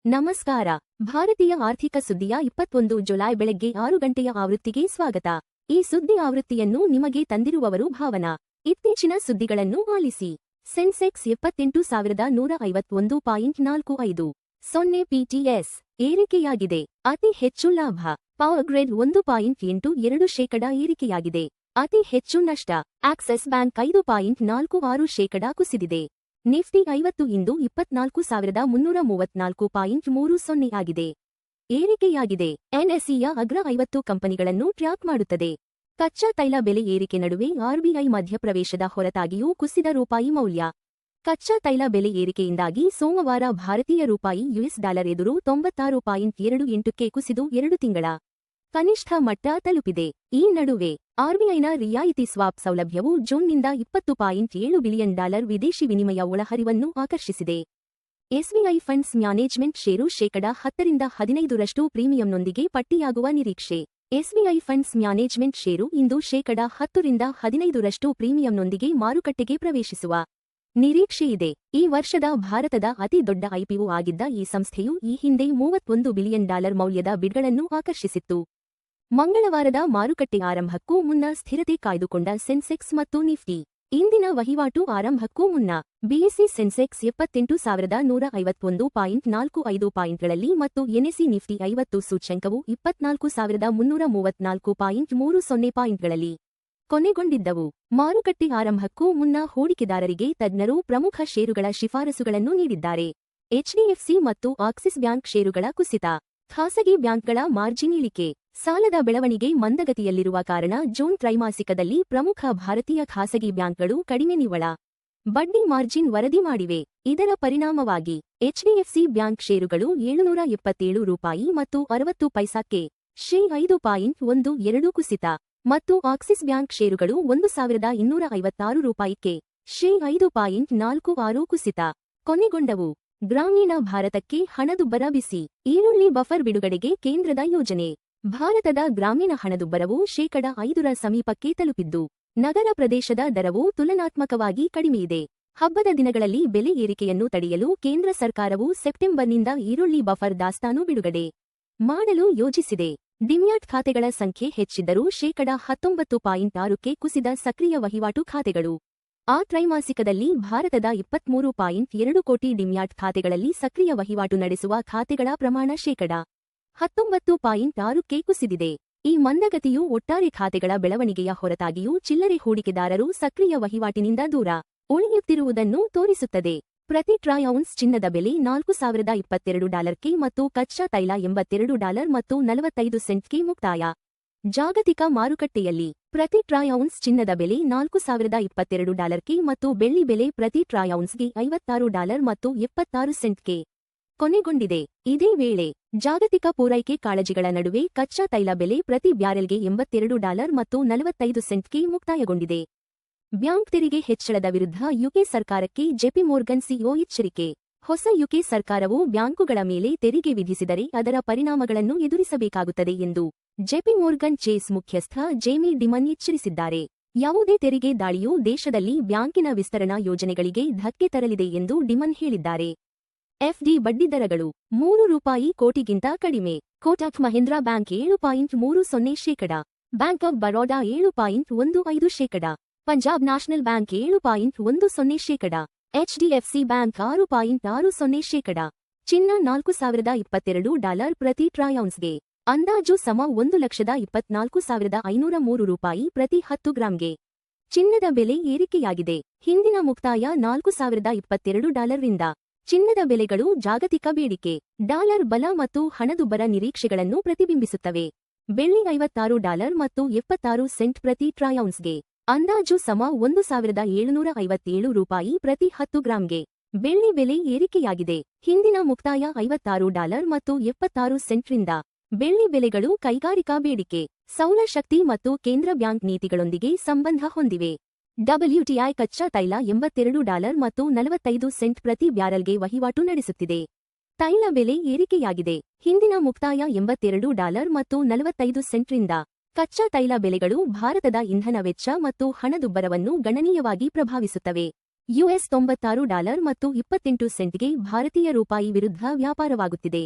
ನಮಸ್ಕಾರ. ಭಾರತೀಯ ಆರ್ಥಿಕ ಸುದ್ದಿಯ 21 ಜುಲೈ ಬೆಳಗ್ಗೆ 6 ಗಂಟೆಯ ಆವೃತ್ತಿಗೆ ಸ್ವಾಗತ. ಈ ಸುದ್ದಿ ಆವೃತ್ತಿಯನ್ನು ನಿಮಗೆ ತಂದಿರುವವರು ಭಾವನಾ. ಇತ್ತೀಚಿನ ಸುದ್ದಿಗಳನ್ನು ಆಲಿಸಿ. ಸೆನ್ಸೆಕ್ಸ್ 78,151.45 0 ಪಿಟಿಎಸ್ ಏರಿಕೆಯಾಗಿದೆ. ಅತಿ ಹೆಚ್ಚು ಲಾಭ. ಪವರ್ ಗ್ರಿಡ್ 1.82% ಏರಿಕೆಯಾಗಿದೆ. ಅತಿ ಹೆಚ್ಚು ನಷ್ಟ. ಆಕ್ಸಿಸ್ ಬ್ಯಾಂಕ್ 5.46% ಕುಸಿದಿದೆ. ನಿಫ್ಟಿ 50 ಇಂದು 24,334.30 ಆಗಿದೆ. ಏರಿಕೆಯಾಗಿದೆ. ಎನ್ಎಸ್ಇಯ ಅಗ್ರ 50 ಕಂಪನಿಗಳನ್ನು ಟ್ರ್ಯಾಕ್ ಮಾಡುತ್ತದೆ. ಕಚ್ಚಾ ತೈಲ ಬೆಲೆ ಏರಿಕೆ ನಡುವೆ ಆರ್ಬಿಐ ಮಧ್ಯಪ್ರವೇಶದ ಹೊರತಾಗಿಯೂ ಕುಸಿದ ರೂಪಾಯಿ ಮೌಲ್ಯ. ಕಚ್ಚಾ ತೈಲ ಬೆಲೆ ಏರಿಕೆಯಿಂದಾಗಿ ಸೋಮವಾರ ಭಾರತೀಯ ರೂಪಾಯಿ ಯುಎಸ್ ಡಾಲರ್ ಎದುರು 96.28ಕ್ಕೆ ಕುಸಿದು 2 ತಿಂಗಳ ಕನಿಷ್ಠ ಮಟ್ಟ ತಲುಪಿದೆ. ಈ ನಡುವೆ ಆರ್ಬಿಐನ ರಿಯಾಯಿತಿ ಸ್ವಾಪ್ ಸೌಲಭ್ಯವು ಜೂನ್ನಿಂದ $20.7 ಬಿಲಿಯನ್ ವಿದೇಶಿ ವಿನಿಮಯ ಒಳಹರಿವನ್ನು ಆಕರ್ಷಿಸಿದೆ. ಎಸ್ಬಿಐ ಫಂಡ್ಸ್ ಮ್ಯಾನೇಜ್ಮೆಂಟ್ ಷೇರು ಶೇಕಡಾ 10ರಿಂದ 15ರಷ್ಟು ಪ್ರೀಮಿಯಂನೊಂದಿಗೆ ಪಟ್ಟಿಯಾಗುವ ನಿರೀಕ್ಷೆ. ಎಸ್ಬಿಐ ಫಂಡ್ಸ್ ಮ್ಯಾನೇಜ್ಮೆಂಟ್ ಷೇರು ಇಂದು ಶೇಕಡಾ 10ರಿಂದ 15ರಷ್ಟು ಪ್ರೀಮಿಯಂನೊಂದಿಗೆ ಮಾರುಕಟ್ಟೆಗೆ ಪ್ರವೇಶಿಸುವ ನಿರೀಕ್ಷೆಯಿದೆ. ಈ ವರ್ಷದ ಭಾರತದ ಅತಿ ದೊಡ್ಡ ಐಪಿಒ ಆಗಿದ್ದ ಈ ಸಂಸ್ಥೆಯು ಈ ಹಿಂದೆ $31 ಬಿಲಿಯನ್ ಮೌಲ್ಯದ ಬಿಡ್ಗಳನ್ನು ಆಕರ್ಷಿಸಿತ್ತು. ಮಂಗಳವಾರದ ಮಾರುಕಟ್ಟೆ ಆರಂಭಕ್ಕೂ ಮುನ್ನ ಸ್ಥಿರತೆ ಕಾಯ್ದುಕೊಂಡ ಸೆನ್ಸೆಕ್ಸ್ ಮತ್ತು ನಿಫ್ಟಿ. ಇಂದಿನ ವಹಿವಾಟು ಆರಂಭಕ್ಕೂ ಮುನ್ನ ಬಿಎಸ್ಇ ಸೆನ್ಸೆಕ್ಸ್ 78,151.45 ಪಾಯಿಂಟ್ಗಳಲ್ಲಿ ಮತ್ತು ಎನ್ಎಸ್ಇ ನಿಫ್ಟಿ 50 ಸೂಚ್ಯಂಕವು 24,334.30 ಪಾಯಿಂಟ್ಗಳಲ್ಲಿ ಕೊನೆಗೊಂಡಿದ್ದವು. ಮಾರುಕಟ್ಟೆ ಆರಂಭಕ್ಕೂ ಮುನ್ನ ಹೂಡಿಕೆದಾರರಿಗೆ ತಜ್ಞರು ಪ್ರಮುಖ ಷೇರುಗಳ ಶಿಫಾರಸುಗಳನ್ನು ನೀಡಿದ್ದಾರೆ. ಎಚ್ಡಿಎಫ್ಸಿ ಮತ್ತು ಆಕ್ಸಿಸ್ ಬ್ಯಾಂಕ್ ಷೇರುಗಳ ಕುಸಿತ. ಖಾಸಗಿ ಬ್ಯಾಂಕ್ಗಳ ಮಾರ್ಜಿನ್ ಇಳಿಕೆ. ಸಾಲದ ಬೆಳವಣಿಗೆ ಮಂದಗತಿಯಲ್ಲಿರುವ ಕಾರಣ ಜೂನ್ ತ್ರೈಮಾಸಿಕದಲ್ಲಿ ಪ್ರಮುಖ ಭಾರತೀಯ ಖಾಸಗಿ ಬ್ಯಾಂಕ್ಗಳು ಕಡಿಮೆ ನಿವ್ವಳ ಬಡ್ಡಿ ಮಾರ್ಜಿನ್ ವರದಿ ಮಾಡಿವೆ. ಇದರ ಪರಿಣಾಮವಾಗಿ ಎಚ್ಡಿಎಫ್ಸಿ ಬ್ಯಾಂಕ್ ಷೇರುಗಳು ₹777 ಮತ್ತು 60 ಪೈಸಾಕ್ಕೆ ₹5.12 ಕುಸಿತ ಮತ್ತು ಆಕ್ಸಿಸ್ ಬ್ಯಾಂಕ್ ಷೇರುಗಳು ₹1,256ಕ್ಕೆ ₹5.46 ಕುಸಿತ ಕೊನೆಗೊಂಡವು. ಗ್ರಾಮೀಣ ಭಾರತಕ್ಕೆ ಹಣದುಬ್ಬರ ಬಿಸಿ. ಈರುಳ್ಳಿ ಬಫರ್ ಬಿಡುಗಡೆಗೆ ಕೇಂದ್ರದ ಯೋಜನೆ. ಭಾರತದ ಗ್ರಾಮೀಣ ಹಣದುಬ್ಬರವು ಶೇಕಡಾ 5ರ ಸಮೀಪಕ್ಕೆ ತಲುಪಿದ್ದು, ನಗರ ಪ್ರದೇಶದ ದರವು ತುಲನಾತ್ಮಕವಾಗಿ ಕಡಿಮೆಯಿದೆ. ಹಬ್ಬದ ದಿನಗಳಲ್ಲಿ ಬೆಲೆ ಏರಿಕೆಯನ್ನು ತಡೆಯಲು ಕೇಂದ್ರ ಸರ್ಕಾರವು ಸೆಪ್ಟೆಂಬರ್ನಿಂದ ಈರುಳ್ಳಿ ಬಫರ್ ದಾಸ್ತಾನು ಬಿಡುಗಡೆ ಮಾಡಲು ಯೋಜಿಸಿದೆ. ಡಿಮ್ಯಾಟ್ ಖಾತೆಗಳ ಸಂಖ್ಯೆ ಹೆಚ್ಚಿದ್ದರೂ ಶೇಕಡಾ 19.6ಕ್ಕೆ ಕುಸಿದ ಸಕ್ರಿಯ ವಹಿವಾಟು ಖಾತೆಗಳು. ಆ ತ್ರೈಮಾಸಿಕದಲ್ಲಿ ಭಾರತದ 23.2 ಕೋಟಿ ಡಿಮ್ಯಾಟ್ ಖಾತೆಗಳಲ್ಲಿ ಸಕ್ರಿಯ ವಹಿವಾಟು ನಡೆಸುವ ಖಾತೆಗಳ ಪ್ರಮಾಣ ಶೇಕಡಾ 19.6ಕ್ಕೆ ಕುಸಿದಿದೆ. ಈ ಮಂದಗತಿಯು ಒಟ್ಟಾರೆ ಖಾತೆಗಳ ಬೆಳವಣಿಗೆಯ ಹೊರತಾಗಿಯೂ ಚಿಲ್ಲರೆ ಹೂಡಿಕೆದಾರರು ಸಕ್ರಿಯ ವಹಿವಾಟಿನಿಂದ ದೂರ ಉಳಿಯುತ್ತಿರುವುದನ್ನು ತೋರಿಸುತ್ತದೆ. ಪ್ರತಿ ಟ್ರಾಯ್ ಔನ್ಸ್ ಚಿನ್ನದ ಬೆಲೆ $4,022ಕ್ಕೆ ಮತ್ತು ಕಚ್ಚಾ ತೈಲ $82 ಮತ್ತು 45 ಸೆಂಟ್ಗೆ ಮುಕ್ತಾಯ. ಜಾಗತಿಕ ಮಾರುಕಟ್ಟೆಯಲ್ಲಿ ಪ್ರತಿ ಟ್ರಾಯ್ ಔನ್ಸ್ ಚಿನ್ನದ ಬೆಲೆ $4,022ಕ್ಕೆ ಮತ್ತು ಬೆಳ್ಳಿ ಬೆಲೆ ಪ್ರತಿ ಟ್ರಾಯ್ ಔನ್ಸ್ಗೆ $56 ಮತ್ತು 76 ಸೆಂಟ್ಗೆ ಕೊನೆಗೊಂಡಿದೆ. ಇದೇ ವೇಳೆ ಜಾಗತಿಕ ಪೂರೈಕೆ ಕಾಳಜಿಗಳ ನಡುವೆ ಕಚ್ಚಾ ತೈಲ ಬೆಲೆ ಪ್ರತಿ ಬ್ಯಾರೆಲ್ಗೆ $82 ಮತ್ತು 45 ಸೆಂಟ್ಗೆ ಮುಕ್ತಾಯಗೊಂಡಿದೆ. ಬ್ಯಾಂಕ್ ತೆರಿಗೆ ಹೆಚ್ಚಳದ ವಿರುದ್ಧ ಯುಕೆ ಸರ್ಕಾರಕ್ಕೆ ಜೆಪಿ ಮೋರ್ಗನ್ ಸಿಇಒ ಎಚ್ಚರಿಕೆ. ಹೊಸ ಯುಕೆ ಸರ್ಕಾರವು ಬ್ಯಾಂಕುಗಳ ಮೇಲೆ ತೆರಿಗೆ ವಿಧಿಸಿದರೆ ಅದರ ಪರಿಣಾಮಗಳನ್ನು ಎದುರಿಸಬೇಕಾಗುತ್ತದೆ ಎಂದು ಜೆಪಿ ಮೋರ್ಗನ್ ಚೇಸ್ ಮುಖ್ಯಸ್ಥ ಜೇಮಿ ಡಿಮನ್ ಎಚ್ಚರಿಸಿದ್ದಾರೆ. ಯಾವುದೇ ತೆರಿಗೆ ದಾಳಿಯು ದೇಶದಲ್ಲಿ ಬ್ಯಾಂಕಿನ ವಿಸ್ತರಣಾ ಯೋಜನೆಗಳಿಗೆ ಧಕ್ಕೆ ತರಲಿದೆ ಎಂದು ಡಿಮನ್ ಹೇಳಿದ್ದಾರೆ. ಎಫ್ಡಿ ಬಡ್ಡಿದರಗಳು ₹3 ಕೋಟಿಗಿಂತ ಕಡಿಮೆ. Kotak Mahindra bank 7.30%, bank of Baroda 7.15%, Punjab national bank 7.10%, HDFC bank 6.60%. ಚಿನ್ನ $4,022 ಪ್ರತಿ ಟ್ರಾಯ್ ಔನ್ಸ್ಗೆ. ಅಂದಾಜು ಸಮ $1,24,503 ಪ್ರತಿ 10 ಗ್ರಾಂಗೆ. ಚಿನ್ನದ ಬೆಲೆ ಏರಿಕೆಯಾಗಿದೆ. ಹಿಂದಿನ ಮುಕ್ತಾಯ $4,022ರಿಂದ. ಚಿನ್ನದ ಬೆಲೆಗಳು ಜಾಗತಿಕ ಬೇಡಿಕೆ, ಡಾಲರ್ ಬಲ ಮತ್ತು ಹಣದುಬ್ಬರ ನಿರೀಕ್ಷೆಗಳನ್ನು ಪ್ರತಿಬಿಂಬಿಸುತ್ತವೆ. ಬೆಳ್ಳಿ $56 ಮತ್ತು 76 ಸೆಂಟ್ ಪ್ರತಿ ಟ್ರಾಯ್ ಔನ್ಸ್ಗೆ. ಅಂದಾಜು ಸಮ $1,757 ಪ್ರತಿ 10 ಗ್ರಾಂಗೆ. ಬೆಳ್ಳಿ ಬೆಲೆ ಏರಿಕೆಯಾಗಿದೆ. ಹಿಂದಿನ ಮುಕ್ತಾಯ $56 ಮತ್ತು 76 ಸೆಂಟ್ರಿಂದ. ಬೆಳ್ಳಿ ಬೆಲೆಗಳು ಕೈಗಾರಿಕಾ ಬೇಡಿಕೆ, ಸೌರಶಕ್ತಿ ಮತ್ತು ಕೇಂದ್ರ ಬ್ಯಾಂಕ್ ನೀತಿಗಳೊಂದಿಗೆ ಸಂಬಂಧ ಹೊಂದಿವೆ. WTI ಕಚ್ಚಾ ತೈಲ $82 ಮತ್ತು 45 ಸೆಂಟ್ ಪ್ರತಿ ಬ್ಯಾರಲ್ಗೆ ವಹಿವಾಟು ನಡೆಸುತ್ತಿದೆ. ತೈಲ ಬೆಲೆ ಏರಿಕೆಯಾಗಿದೆ. ಹಿಂದಿನ ಮುಕ್ತಾಯ $82 ಮತ್ತು 45 ಸೆಂಟ್ರಿಂದ. ಕಚ್ಚಾ ತೈಲ ಬೆಲೆಗಳು ಭಾರತದ ಇಂಧನ ವೆಚ್ಚ ಮತ್ತು ಹಣದುಬ್ಬರವನ್ನು ಗಣನೀಯವಾಗಿ ಪ್ರಭಾವಿಸುತ್ತವೆ. ಯುಎಸ್ $96 ಮತ್ತು 28 ಸೆಂಟ್ಗೆ ಭಾರತೀಯ ರೂಪಾಯಿ ವಿರುದ್ಧ ವ್ಯಾಪಾರವಾಗುತ್ತಿದೆ.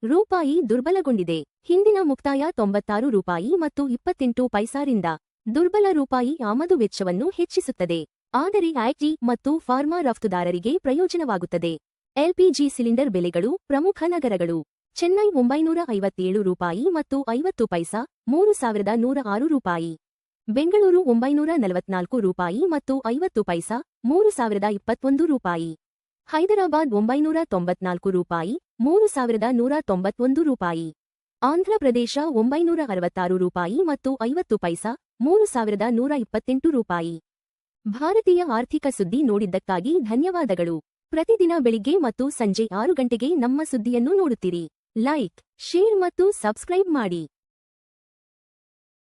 ರೂಪಾಯಿ ದುರ್ಬಲಗೊಂಡಿದೆ. ಹಿಂದಿನ ಮುಕ್ತಾಯ $96 ಮತ್ತು 28 ಪೈಸಾರಿಂದ. ದುರ್ಬಲ ರೂಪಾಯಿ ಆಮದು ವೆಚ್ಚವನ್ನು ಹೆಚ್ಚಿಸುತ್ತದೆ. ಆದರೆ ಐಟಿ ಮತ್ತು ಫಾರ್ಮಾ ರಫ್ತುದಾರರಿಗೆ ಪ್ರಯೋಜನವಾಗುತ್ತದೆ. ಎಲ್ಪಿಜಿ ಸಿಲಿಂಡರ್ ಬೆಲೆಗಳು ಪ್ರಮುಖ ನಗರಗಳು. ಚೆನ್ನೈ $957 ಮತ್ತು 50 ಪೈಸಾ, $3,106. ಬೆಂಗಳೂರು $944 ಮತ್ತು 50 ಪೈಸಾ, $3,021. ಹೈದರಾಬಾದ್ $994, $3,191. ಆಂಧ್ರಪ್ರದೇಶ $966 ಮತ್ತು 50 ಪೈಸಾ, $3,128. ಭಾರತೀಯ ಆರ್ಥಿಕ ಸುದ್ದಿ ನೋಡಿದ್ದಕ್ಕಾಗಿ ಧನ್ಯವಾದಗಳು. ಪ್ರತಿದಿನ ಬೆಳಿಗ್ಗೆ ಮತ್ತು ಸಂಜೆ 6 ಗಂಟೆಗೆ ನಮ್ಮ ಸುದ್ದಿಯನ್ನು ನೋಡುತ್ತೀರಿ. ಲೈಕ್, ಶೇರ್ ಮತ್ತು ಸಬ್ಸ್ಕ್ರೈಬ್ ಮಾಡಿ.